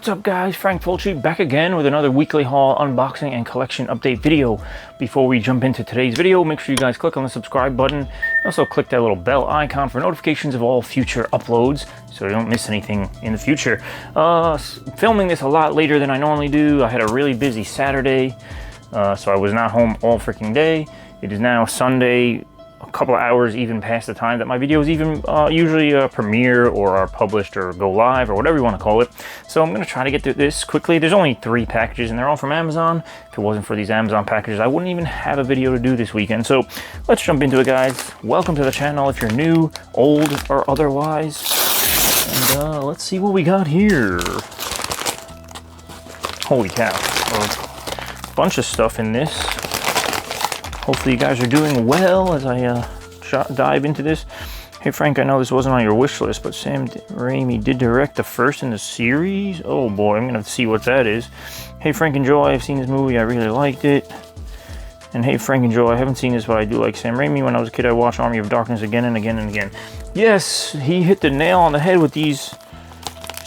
What's up guys, Frank Fulci back again with another weekly haul, unboxing, and collection update video. Before we jump into today's video, make sure you guys click on the subscribe button. Also click that little bell icon for notifications of all future uploads so you don't miss anything in the future. Filming this a lot later than I normally do. I had a really busy Saturday, so I was not home all freaking day. It is now Sunday, a couple of hours even past the time that my videos even usually premiere or are published or go live or whatever you want to call it. So I'm going to try to get through this quickly. There's only 3 packages and they're all from Amazon. If it wasn't for these Amazon packages, I wouldn't even have a video to do this weekend. So let's jump into it, guys. Welcome to the channel if you're new, old, or otherwise. And let's see what we got here. Holy cow. A bunch of stuff in this. Hopefully you guys are doing well as I dive into this. Hey Frank, I know this wasn't on your wish list, but Sam Raimi did direct the first in the series? Oh boy, I'm gonna have to see what that is. Hey Frank and Joe, I've seen this movie, I really liked it. And hey Frank and Joe, I haven't seen this, but I do like Sam Raimi. When I was a kid, I watched Army of Darkness again and again and again. Yes, he hit the nail on the head with these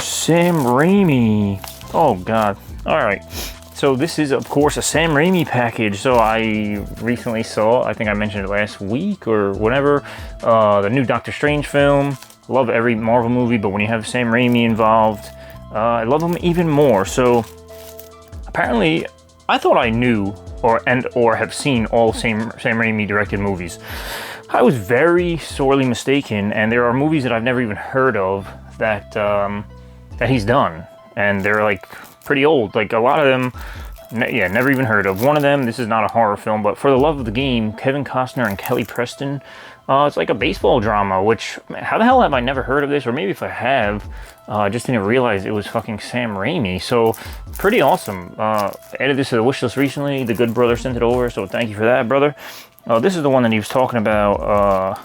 Sam Raimi. Oh God, all right. So this is, of course, a Sam Raimi package. So I recently saw, I think I mentioned it last week or whatever, the new Doctor Strange film. Love every Marvel movie, but when you have Sam Raimi involved, I love him even more. So apparently, I thought I knew or have seen all Sam Raimi directed movies. I was very sorely mistaken, and there are movies that I've never even heard of that that he's done, and they're like pretty old. Like a lot of them, yeah, never even heard of. One of them, this is not a horror film, but For the Love of the Game, Kevin Costner and Kelly Preston. It's like a baseball drama, which, how the hell have I never heard of this? Or maybe if I have, I just didn't realize it was fucking Sam Raimi. So, pretty awesome. Added this to the wish list recently. The good brother sent it over, so thank you for that, brother. This is the one that he was talking about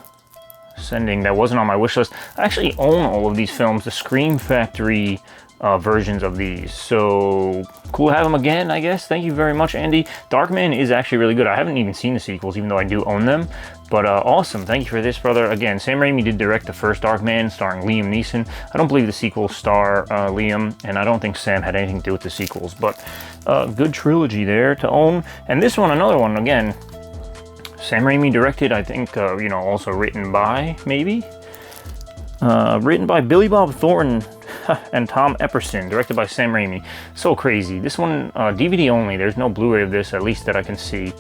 sending that wasn't on my wish list. I actually own all of these films, the Scream Factory versions of these, so cool to have them again, I guess. Thank you very much, Andy. Darkman is actually really good. I haven't even seen the sequels, even though I do own them, but awesome. Thank you for this, brother. Again, Sam Raimi did direct the first Darkman, starring Liam Neeson. I don't believe the sequels star Liam, and I don't think Sam had anything to do with the sequels, but good trilogy there to own. And this one, another one, again, Sam Raimi directed, I think, you know, also written by, maybe? Written by Billy Bob Thornton and Tom Epperson, directed by Sam Raimi. So crazy. This one, DVD only. There's no Blu-ray of this, at least that I can see,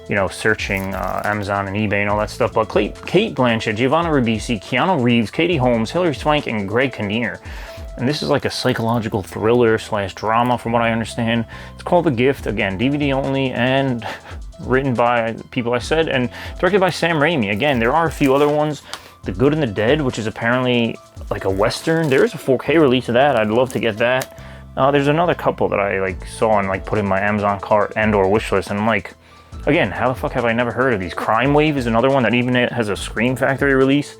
you know, searching Amazon and eBay and all that stuff. But Kate Blanchett, Giovanna Ribisi, Keanu Reeves, Katie Holmes, Hilary Swank, and Greg Kinnear. And this is like a psychological thriller / drama, from what I understand. It's called The Gift. Again, DVD only and written by people I said, and directed by Sam Raimi. Again, there are a few other ones. The Good and the Dead, which is apparently like a Western. There is a 4K release of that. I'd love to get that. There's another couple that I like saw and like put in my Amazon cart and or wish list. And I'm like, again, how the fuck have I never heard of these? Crime Wave is another one that even has a Scream Factory release.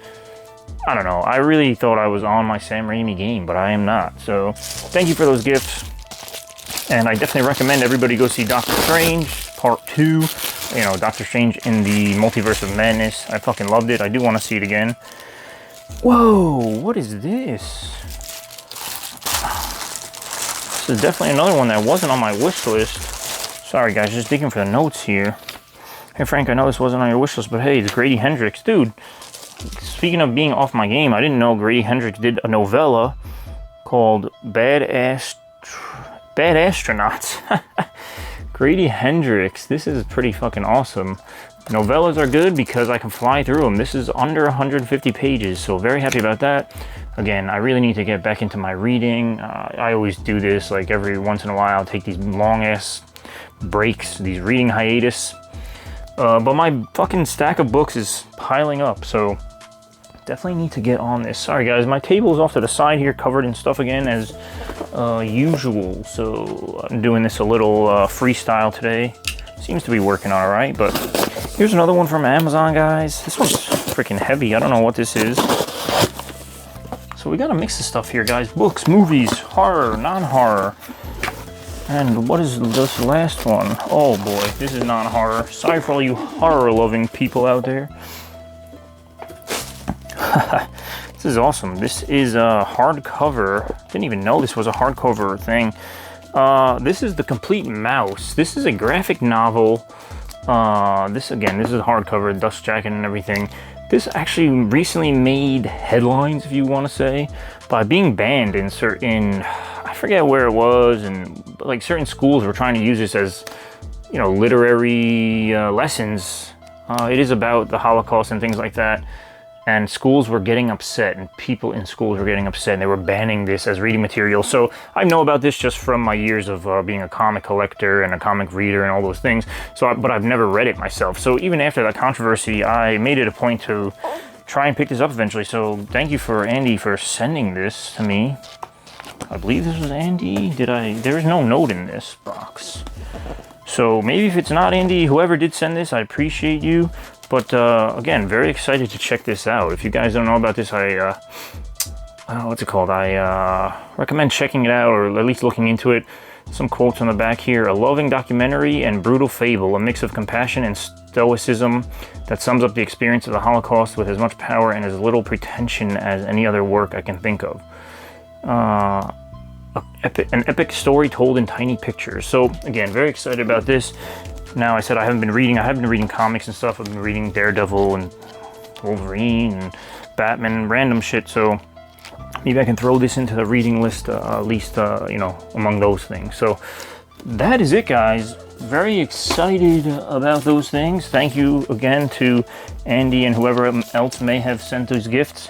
I don't know. I really thought I was on my Sam Raimi game, but I am not. So thank you for those gifts. And I definitely recommend everybody go see Doctor Strange Part 2. You know, Doctor Strange in the Multiverse of Madness. I fucking loved it. I do want to see it again. Whoa, what is this? This is definitely another one that wasn't on my wish list. Sorry guys, just digging for the notes here. Hey Frank, I know this wasn't on your wish list, but hey, it's Grady Hendrix. Dude, speaking of being off my game, I didn't know Grady Hendrix did a novella called Bad Astronauts. Grady Hendrix, this is pretty fucking awesome. Novellas are good because I can fly through them. This is under 150 pages, so very happy about that. Again, I really need to get back into my reading. I always do this, like every once in a while, I'll take these long-ass breaks, these reading hiatus. But my fucking stack of books is piling up, so definitely need to get on this. Sorry guys, my table is off to the side here, covered in stuff again as usual. So I'm doing this a little freestyle today. Seems to be working all right, but here's another one from Amazon, guys. This one's freaking heavy. I don't know what this is. So we got a mix of stuff here, guys. Books, movies, horror, non-horror. And what is this last one? Oh boy, this is non-horror. Sorry for all you horror-loving people out there. This This is awesome. This is a hardcover. Didn't even know this was a hardcover thing. This is The Complete Mouse. This is a graphic novel. This is a hardcover, dust jacket and everything. This actually recently made headlines, if you want to say, by being banned in certain, I forget where it was, and like certain schools were trying to use this as, you know, literary lessons. It is about the Holocaust and things like that. And schools were getting upset, and people in schools were getting upset, and they were banning this as reading material. So I know about this just from my years of being a comic collector and a comic reader and all those things. But I've never read it myself. So even after that controversy, I made it a point to try and pick this up eventually. So thank you for Andy for sending this to me. I believe this was Andy. There is no note in this box. So maybe if it's not Andy, whoever did send this, I appreciate you. But again, very excited to check this out. If you guys don't know about this, what's it called? I recommend checking it out, or at least looking into it. Some quotes on the back here. A loving documentary and brutal fable, a mix of compassion and stoicism that sums up the experience of the Holocaust with as much power and as little pretension as any other work I can think of. An epic story told in tiny pictures. So again, very excited about this. Now, I said I have been reading comics and stuff. I've been reading Daredevil and Wolverine and Batman and random shit. So maybe I can throw this into the reading list, at least, you know, among those things. So that is it, guys. Very excited about those things. Thank you again to Andy and whoever else may have sent those gifts.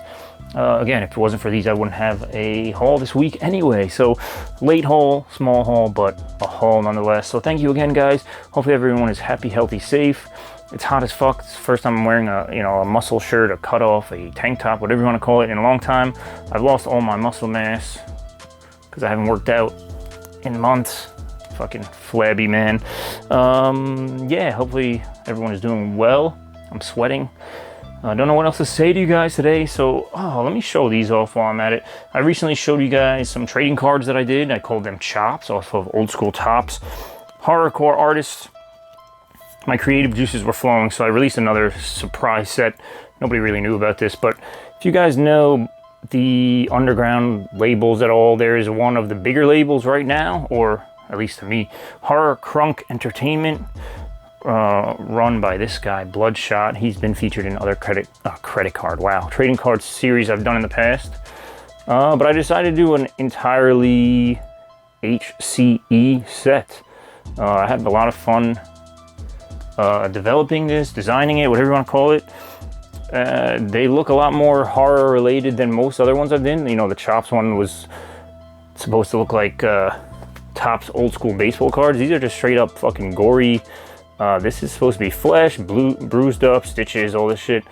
Again, if it wasn't for these, I wouldn't have a haul this week anyway. So late haul, small haul, but a haul nonetheless. So thank you again, guys. Hopefully everyone is happy, healthy, safe. It's hot as fuck. It's the first time I'm wearing a muscle shirt, a cutoff, a tank top, whatever you want to call it, in a long time. I've lost all my muscle mass because I haven't worked out in months. Fucking flabby, man. Yeah, hopefully everyone is doing well. I'm sweating. I don't know what else to say to you guys today, so let me show these off while I'm at it. I recently showed you guys some trading cards that I did. I called them chops off of Old School Tops. Horrorcore artists. My creative juices were flowing, so I released another surprise set. Nobody really knew about this, but if you guys know the underground labels at all, there is one of the bigger labels right now, or at least to me, Horror Crunk Entertainment. Run by this guy, Bloodshot. He's been featured in other trading card series I've done in the past. But I decided to do an entirely HCE set. I had a lot of fun developing this, designing it, whatever you want to call it. They look a lot more horror related than most other ones I've done. You know, the Chops one was supposed to look like Topps old school baseball cards. These are just straight up fucking gory. This is supposed to be flesh, bruised up, stitches, all this shit.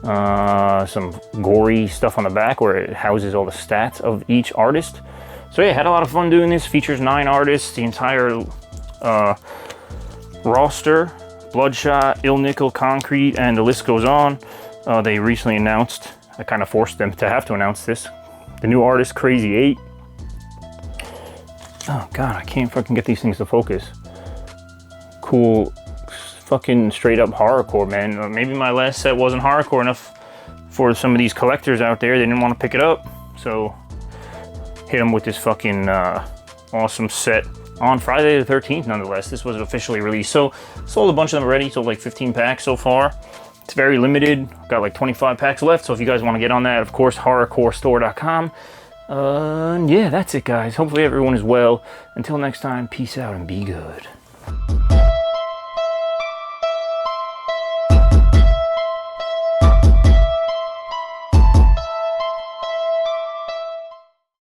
Some gory stuff on the back where it houses all the stats of each artist. So yeah, had a lot of fun doing this. Features 9 artists, the entire roster. Bloodshot, Ill Nickel, Concrete, and the list goes on. They recently announced, I kind of forced them to have to announce this, the new artist, Crazy 8. Oh god, I can't fucking get these things to focus. Cool, fucking straight up horrorcore, man. Maybe my last set wasn't horrorcore enough for some of these collectors out there. They didn't want to pick it up, so hit them with this fucking awesome set on Friday the 13th. Nonetheless, this was officially released, so sold a bunch of them already. Sold like 15 packs so far. It's very limited. Got like 25 packs left, so if you guys want to get on that, of course, horrorcorestore.com. Yeah, that's it, guys. Hopefully everyone is well. Until next time, peace out and be good.